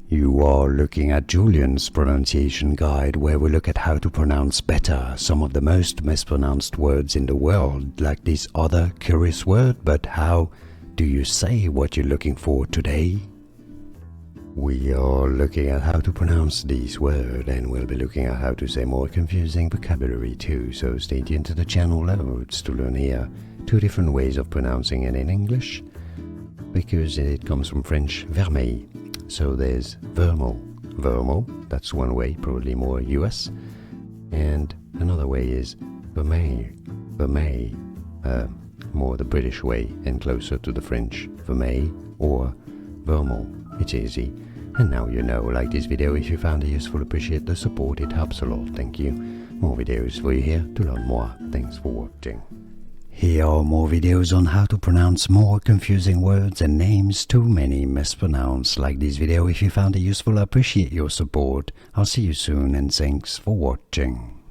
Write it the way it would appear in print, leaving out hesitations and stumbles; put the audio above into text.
You are looking at Julian's pronunciation guide, where we look at how to pronounce better some of the most mispronounced words in the world, like this other curious word. But how do you say what you're looking for today? We are looking at how to pronounce this word, and we'll be looking at how to say more confusing vocabulary too, so stay tuned to the channel loads to learn here 2 different ways of pronouncing it in English, because it comes from French vermeil. So there's Vermeil, that's one way, probably more US, and another way is Vermeil, more the British way and closer to the French Vermeil or Vermeil. It's easy. And now you know. Like this video if you found it useful, appreciate the support, it helps a lot, thank you. More videos for you here to learn more. Thanks for watching. Here are more videos on how to pronounce more confusing words and names too many mispronounced. Like this video if you found it useful, I appreciate your support. I'll see you soon and thanks for watching.